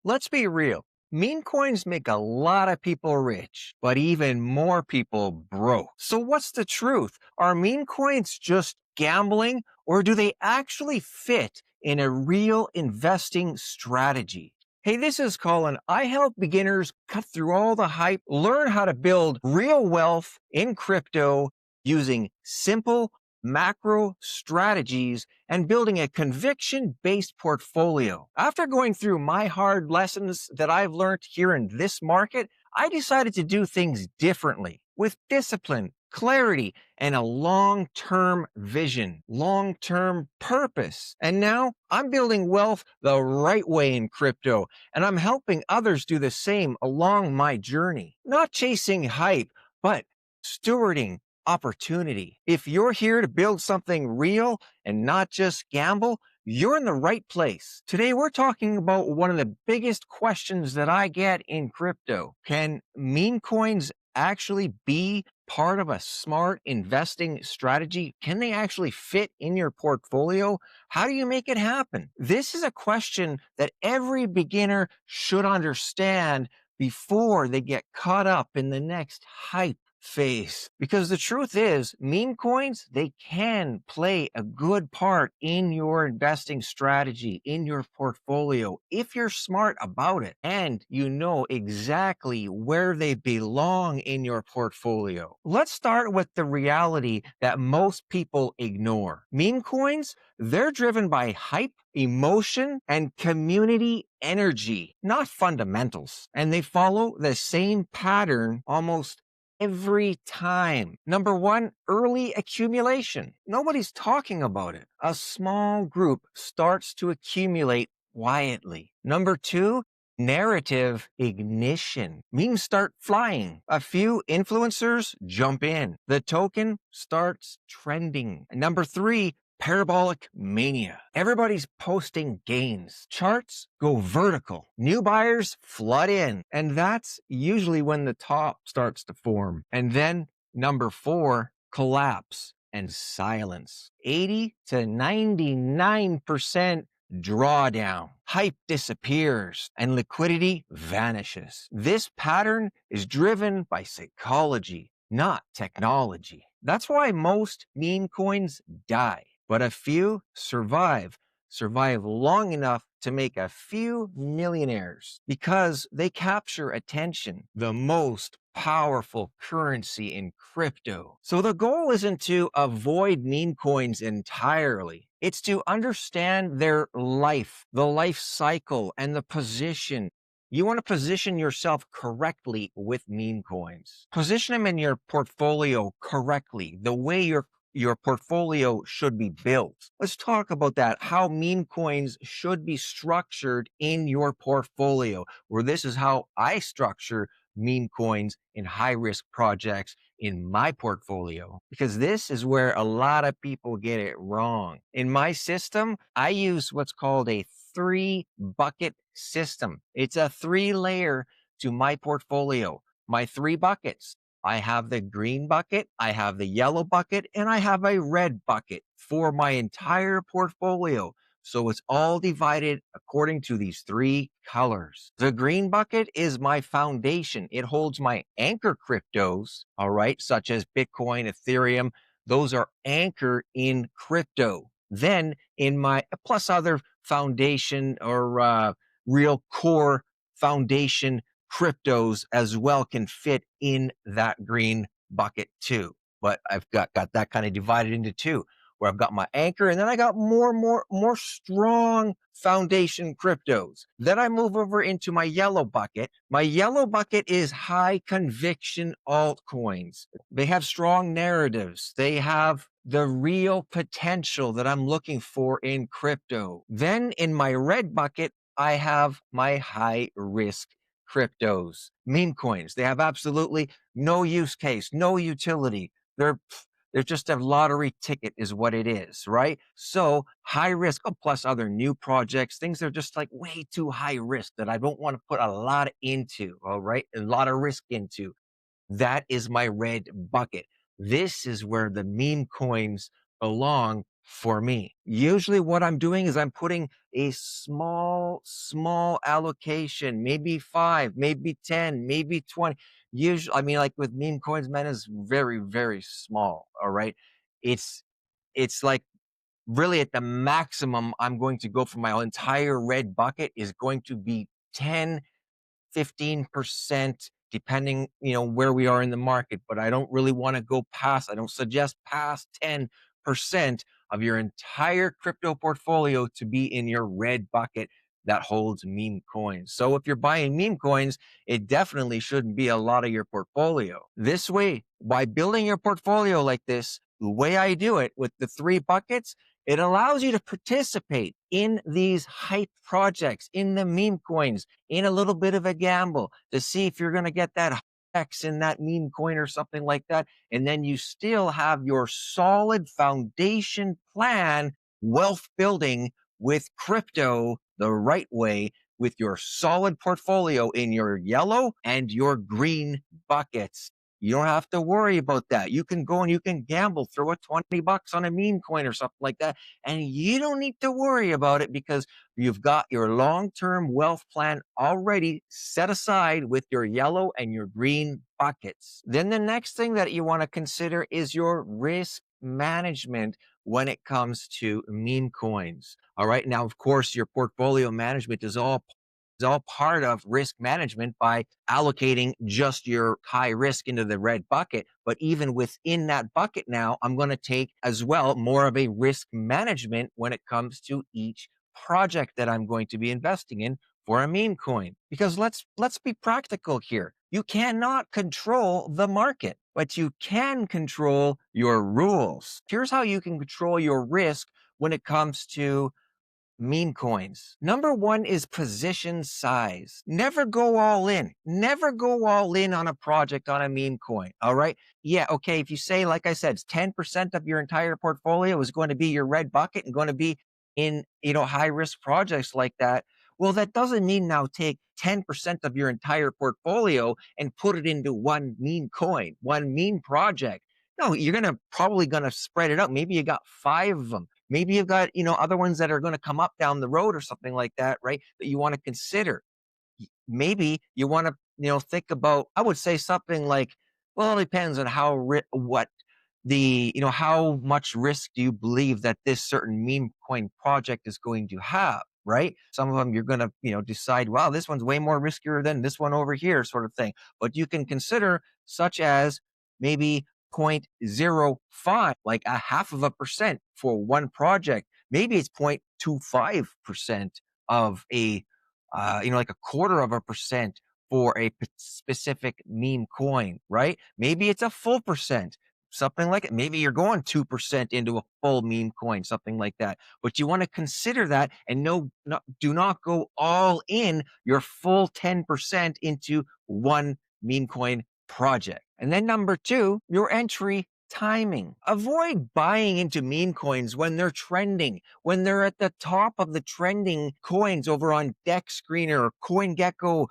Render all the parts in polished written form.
Let's be real. Meme coins make a lot of people rich, but even more people broke. So what's the truth? Are meme coins just gambling, or do they actually fit in a real investing strategy? Hey, this is Colin. I help beginners cut through all the hype, learn how to build real wealth in crypto using simple macro strategies and building a conviction based portfolio. After going through my hard lessons that I've learned here in this market, I decided to do things differently with discipline, clarity, and a long term vision, long term purpose. And now I'm building wealth the right way in crypto, and I'm helping others do the same along my journey. Not chasing hype, but stewarding opportunity. If you're here to build something real and not just gamble, you're in the right place. Today, we're talking about one of the biggest questions that I get in crypto. Can meme coins actually be part of a smart investing strategy? Can they actually fit in your portfolio? How do you make it happen? This is a question that every beginner should understand before they get caught up in the next hype phase. Because the truth is, meme coins, they can play a good part in your investing strategy, in your portfolio, if you're smart about it and you know exactly where they belong in your portfolio. Let's start with the reality that most people ignore. Meme coins, they're driven by hype, emotion, and community energy, not fundamentals. And they follow the same pattern almost every time. Number one, early accumulation. Nobody's talking about it. A small group starts to accumulate quietly. Number two, narrative ignition. Memes start flying. A few influencers jump in. The token starts trending. Number three, parabolic mania. Everybody's posting gains. Charts go vertical. New buyers flood in. And that's usually when the top starts to form. And then number four, collapse and silence. 80 to 99% drawdown. Hype disappears and liquidity vanishes. This pattern is driven by psychology, not technology. That's why most meme coins die, but a few survive long enough to make a few millionaires because they capture attention, the most powerful currency in crypto. So the goal isn't to avoid meme coins entirely. It's to understand their life, the life cycle, and the position. You want to position yourself correctly with meme coins. Position them in your portfolio correctly, the way your portfolio should be built. Let's talk about that, how meme coins should be structured in your portfolio, where this is how I structure meme coins in high risk projects in my portfolio, because this is where a lot of people get it wrong. In my system, I use what's called a 3-bucket system. It's a 3-layer to my portfolio. My 3 buckets. I have the green bucket, I have the yellow bucket, and I have a red bucket for my entire portfolio. So it's all divided according to these 3 colors. The green bucket is my foundation. It holds my anchor cryptos, all right, such as Bitcoin, Ethereum. Those are anchor in crypto. Then in my plus other foundation or real core foundation cryptos as well can fit in that green bucket too. But I've got that kind of divided into 2, where I've got my anchor and then I got more strong foundation cryptos. Then I move over into my yellow bucket. My yellow bucket is high conviction altcoins. They have strong narratives. They have the real potential that I'm looking for in crypto. Then in my red bucket, I have my high risk cryptos, meme coins. They have absolutely no use case, no utility. They're just a lottery ticket is what it is, right? So high risk, plus other new projects, things that are just like way too high risk that I don't want to put a lot into, all right? A lot of risk into. That is my red bucket. This is where the meme coins belong for me. Usually what I'm doing is I'm putting a small allocation, maybe 5, maybe 10, maybe 20. Usually, I mean, like with meme coins, man, is very small. All right. It's it's like really at the maximum I'm going to go for my entire red bucket is going to be 10, 15%, depending, where we are in the market. But I don't really want to go past, I don't suggest past 10% of your entire crypto portfolio to be in your red bucket that holds meme coins. So if you're buying meme coins, it definitely shouldn't be a lot of your portfolio. This way, by building your portfolio like this, the way I do it with the 3 buckets, it allows you to participate in these hype projects, in the meme coins, in a little bit of a gamble to see if you're going to get that X in that meme coin or something like that. And then you still have your solid foundation plan, wealth building with crypto the right way, with your solid portfolio in your yellow and your green buckets. You don't have to worry about that. You can go and you can gamble, throw a $20 on a meme coin or something like that. And you don't need to worry about it because you've got your long-term wealth plan already set aside with your yellow and your green buckets. Then the next thing that you want to consider is your risk management when it comes to meme coins. All right. Now, of course, your portfolio management is all part of risk management by allocating just your high risk into the red bucket. But even within that bucket now, I'm going to take as well more of a risk management when it comes to each project that I'm going to be investing in for a meme coin. Because let's be practical here. You cannot control the market, but you can control your rules. Here's how you can control your risk when it comes to meme coins. Number one is position size. Never go all in. Never go all in on a project on a meme coin. All right. Yeah. Okay. If you say, like I said, 10% of your entire portfolio is going to be your red bucket and going to be in, high risk projects like that. Well, that doesn't mean now take 10% of your entire portfolio and put it into one meme coin, one meme project. No, you're probably going to spread it out. Maybe you got 5 of them. Maybe you've got, other ones that are going to come up down the road or something like that, right? That you want to consider. Maybe you want to, think about, I would say something like, well, it depends on how much risk do you believe that this certain meme coin project is going to have, right? Some of them you're going to, decide, wow, this one's way more riskier than this one over here, sort of thing. But you can consider such as maybe 0.05, like a half of a percent for one project. Maybe it's 0.25% of like a quarter of a percent for a specific meme coin, right? Maybe it's a full percent, something like it. Maybe you're going 2% into a full meme coin, something like that. But you want to consider that and do not go all in your full 10% into one meme coin project. And then number 2, your entry timing. Avoid buying into meme coins when they're trending, when they're at the top of the trending coins over on Dex Screener or CoinGecko,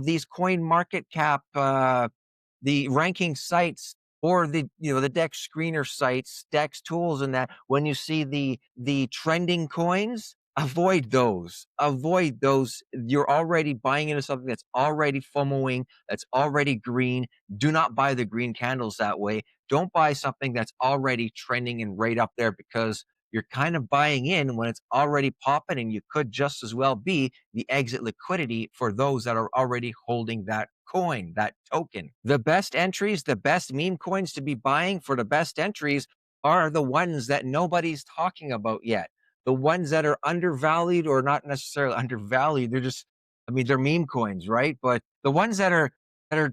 these coin market cap, the ranking sites, or the Dex Screener sites, Dex tools, and that. When you see the trending coins, avoid those. Avoid those. You're already buying into something that's already FOMOing, that's already green. Do not buy the green candles that way. Don't buy something that's already trending and right up there, because you're kind of buying in when it's already popping, and you could just as well be the exit liquidity for those that are already holding that coin, that token. The best entries, the best meme coins to be buying for the best entries are the ones that nobody's talking about yet. The ones that are undervalued, or not necessarily undervalued, they're meme coins, right? But the ones that are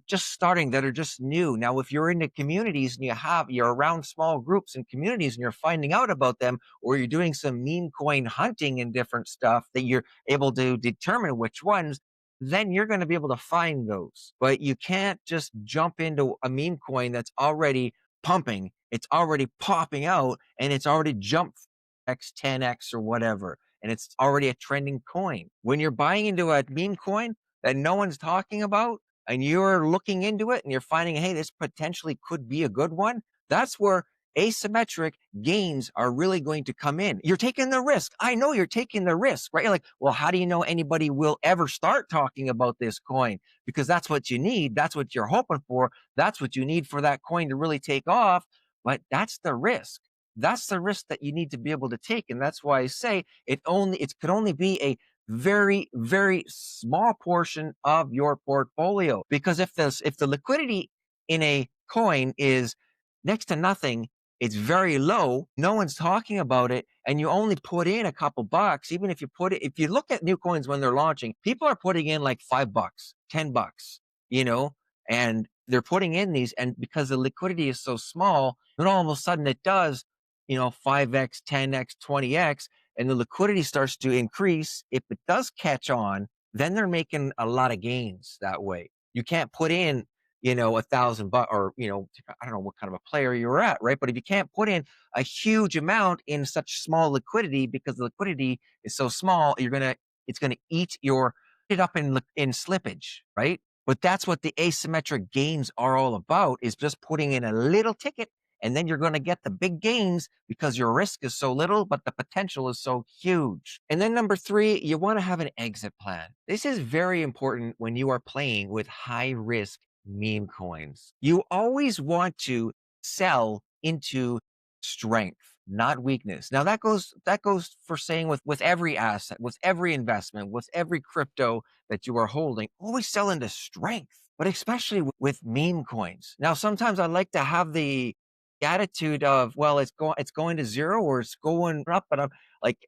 just starting, that are just new. Now, if you're into communities and you're around small groups and communities and you're finding out about them, or you're doing some meme coin hunting and different stuff, that you're able to determine which ones, then you're going to be able to find those. But you can't just jump into a meme coin that's already pumping, it's already popping out, and it's already jumped X, 10X or whatever, and it's already a trending coin. When you're buying into a meme coin that no one's talking about, and you're looking into it and you're finding, hey, this potentially could be a good one, that's where asymmetric gains are really going to come in. You're taking the risk. I know you're taking the risk, right? You're like, well, how do you know anybody will ever start talking about this coin? Because that's what you need. That's what you're hoping for. That's what you need for that coin to really take off. But that's the risk. That's the risk that you need to be able to take. And that's why I say it could only be a very, very small portion of your portfolio. Because if the liquidity in a coin is next to nothing, it's very low, no one's talking about it, and you only put in a couple bucks. Even if if you look at new coins when they're launching, people are putting in like $5, $10, you know, and they're putting in these, and because the liquidity is so small, then all of a sudden it does, 5x, 10x, 20x, and the liquidity starts to increase. If it does catch on, then they're making a lot of gains that way. You can't put in, $1,000 or, I don't know what kind of a player you're at, right? But if you can't put in a huge amount in such small liquidity because the liquidity is so small, it's gonna eat it up in slippage, right? But that's what the asymmetric gains are all about, is just putting in a little ticket, and then you're going to get the big gains because your risk is so little, but the potential is so huge. And then number 3, you want to have an exit plan. This is very important when you are playing with high risk meme coins. You always want to sell into strength, not weakness. Now that goes for saying with every asset, with every investment, with every crypto that you are holding. Always sell into strength, but especially with meme coins. Now sometimes I like to have the attitude of, well, it's going to zero or it's going up, but I'm like,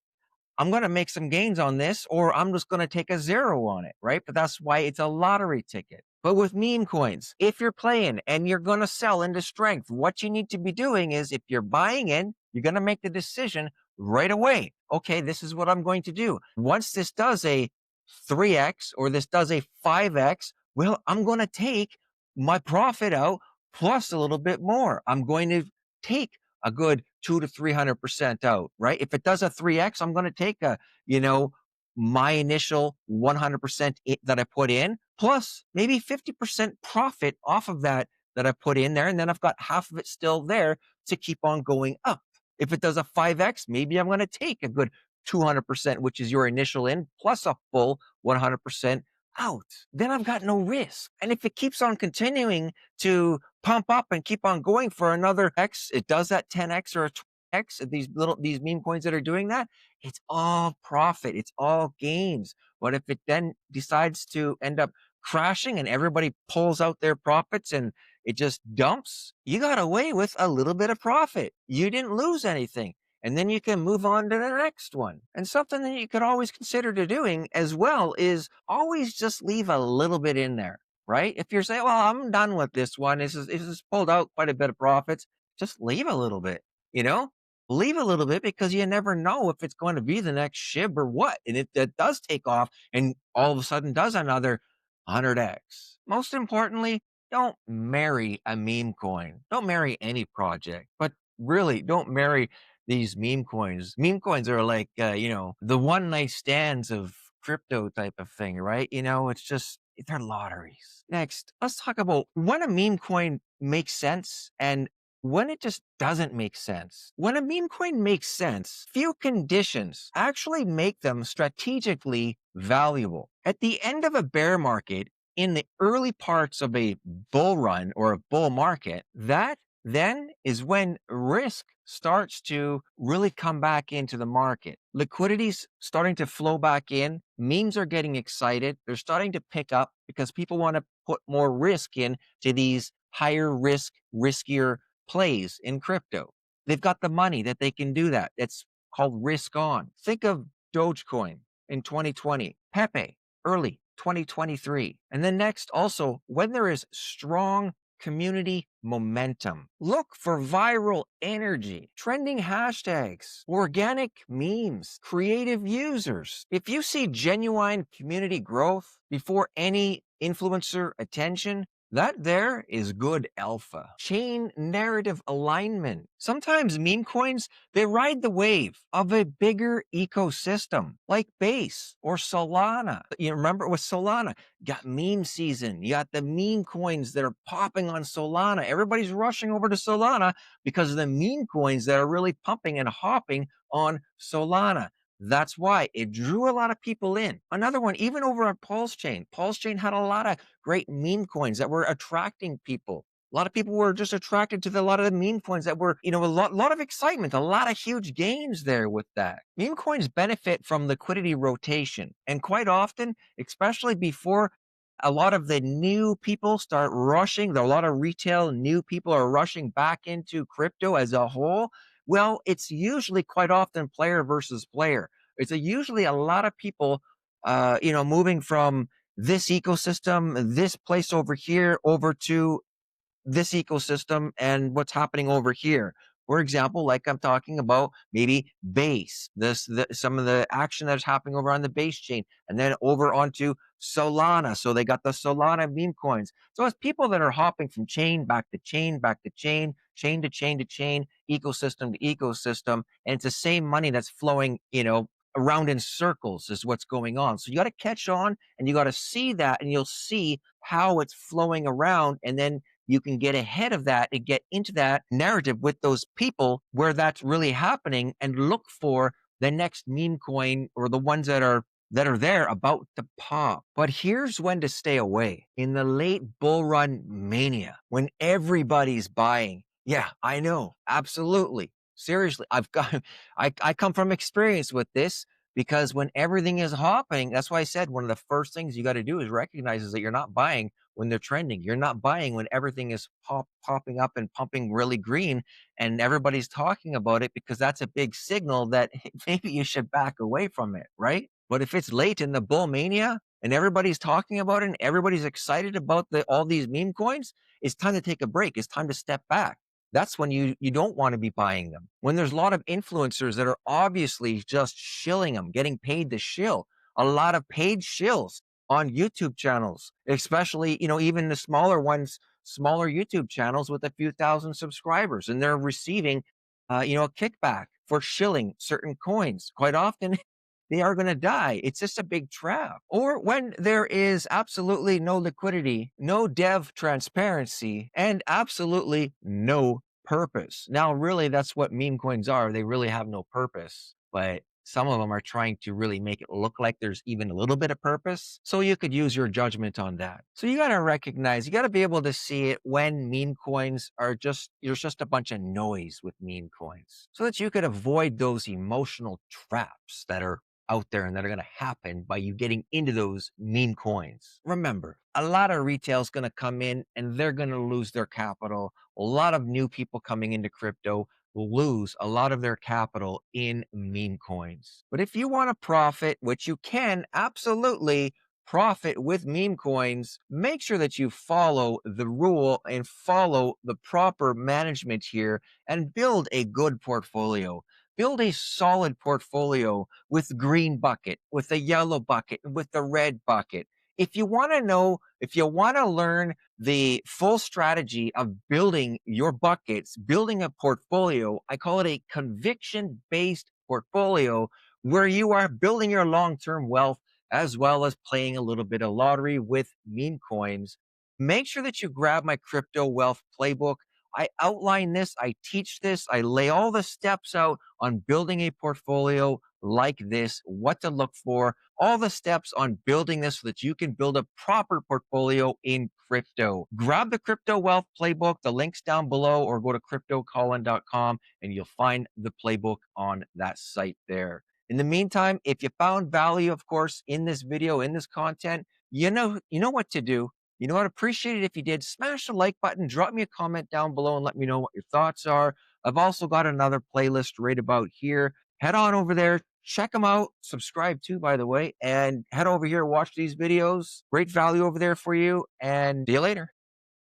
I'm going to make some gains on this, or I'm just going to take a zero on it, right? But that's why it's a lottery ticket. But with meme coins, if you're playing and you're going to sell into strength, what you need to be doing is, if you're buying in, you're going to make the decision right away. Okay, this is what I'm going to do. Once this does a 3x or this does a 5x, well, I'm going to take my profit out plus a little bit more. I'm going to take a good 200 to 300% out, right? If it does a 3x, I'm going to take my initial 100% that I put in, plus maybe 50% profit off of that I put in there. And then I've got half of it still there to keep on going up. If it does a 5x, maybe I'm going to take a good 200%, which is your initial in, plus a full 100% out. Then I've got no risk. And if it keeps on continuing to pump up and keep on going for another X, it does that 10X or a 20X, these meme coins that are doing that, it's all profit. It's all gains. But if it then decides to end up crashing and everybody pulls out their profits and it just dumps, you got away with a little bit of profit. You didn't lose anything. And then you can move on to the next one. And something that you could always consider to doing as well is always just leave a little bit in there, right? If you're saying, well, I'm done with this one, this is pulled out quite a bit of profits, just leave a little bit, leave a little bit, because you never know if it's going to be the next SHIB or what. And it does take off and all of a sudden does another 100x. Most importantly, don't marry a meme coin. Don't marry any project, but really don't marry these meme coins. Meme coins are like, the one night stands of crypto type of thing, right? It's just, they're lotteries. Next, let's talk about when a meme coin makes sense and when it just doesn't make sense. When a meme coin makes sense, few conditions actually make them strategically valuable. At the end of a bear market, in the early parts of a bull run or a bull market, that then is when risk starts to really come back into the market. Liquidity's starting to flow back in. Memes are getting excited. They're starting to pick up because people want to put more risk in to these higher risk, riskier plays in crypto. They've got the money that they can do that. It's called risk on. Think of Dogecoin in 2020, Pepe early 2023. And then next, also, when there is strong community momentum, look for viral energy, trending hashtags, organic memes, creative users. If you see genuine community growth before any influencer attention, That there is good alpha. Chain narrative alignment. Sometimes meme coins, they ride the wave of a bigger ecosystem like Base or Solana. You remember with Solana, you got meme season. You got the meme coins that are popping on Solana. Everybody's rushing over to Solana because of the meme coins that are really pumping and hopping on Solana. That's why it drew a lot of people in. Another one, even over at PulseChain. PulseChain had a lot of great meme coins that were attracting people. A lot of people were just attracted to a lot of the meme coins that were, a lot of excitement, a lot of huge gains there with that. Meme coins benefit from liquidity rotation. And quite often, especially before a lot of the new people start rushing, a lot of retail new people are rushing back into crypto as a whole. Well, it's usually quite often player versus player. It's usually a lot of people, moving from this ecosystem, this place over here, over to this ecosystem and what's happening over here. For example, like I'm talking about maybe base, some of the action that's happening over on the base chain, and then over onto Solana. So they got the Solana meme coins. So it's people that are hopping from chain back to chain, back to chain, chain to chain to chain, ecosystem to ecosystem, and it's the same money that's flowing, around in circles is what's going on. So you got to catch on and you got to see that, and you'll see how it's flowing around, and then you can get ahead of that and get into that narrative with those people where that's really happening and look for the next meme coin or the ones that are there about to pop. But here's when to stay away. In the late bull run mania, when everybody's buying. Yeah, I know. Absolutely. Seriously, I come from experience with this, because when everything is hopping, that's why I said one of the first things you got to do is recognize is that you're not buying when they're trending. You're not buying when everything is popping up and pumping really green and everybody's talking about it, because that's a big signal that maybe you should back away from it, right? But if it's late in the bull mania and everybody's talking about it and everybody's excited about all these meme coins, it's time to take a break. It's time to step back. That's when you don't want to be buying them. When there's a lot of influencers that are obviously just shilling them, getting paid to shill, a lot of paid shills on YouTube channels, especially, even the smaller ones, smaller YouTube channels with a few thousand subscribers, and they're receiving, a kickback for shilling certain coins. Quite often, they are going to die. It's just a big trap. Or when there is absolutely no liquidity, no dev transparency, and absolutely no purpose. Now, really, that's what meme coins are. They really have no purpose, but some of them are trying to really make it look like there's even a little bit of purpose. So you could use your judgment on that. So you got to recognize, you got to be able to see it when meme coins are there's just a bunch of noise with meme coins, so that you could avoid those emotional traps that are out there and that are going to happen by you getting into those meme coins. Remember, a lot of retail is going to come in and they're going to lose their capital. A lot of new people coming into crypto will lose a lot of their capital in meme coins. But if you want to profit, which you can absolutely profit with meme coins, make sure that you follow the rule and follow the proper management here and build a good portfolio. Build a solid portfolio with green bucket, with the yellow bucket, with the red bucket. If you want to know, if you want to learn the full strategy of building your buckets, building a portfolio, I call it a conviction-based portfolio, where you are building your long-term wealth as well as playing a little bit of lottery with meme coins. Make sure that you grab my crypto wealth playbook. I outline this, I teach this, I lay all the steps out on building a portfolio like this, what to look for, all the steps on building this so that you can build a proper portfolio in crypto. Grab the Crypto Wealth Playbook. The link's down below, or go to cryptocolin.com and you'll find the playbook on that site there. In the meantime, if you found value, of course, in this video, in this content, you know what to do. You know, I'd appreciate it if you did. Smash the like button, drop me a comment down below and let me know what your thoughts are. I've also got another playlist right about here. Head on over there, check them out, subscribe too, by the way, and head over here, watch these videos. Great value over there for you, and see you later.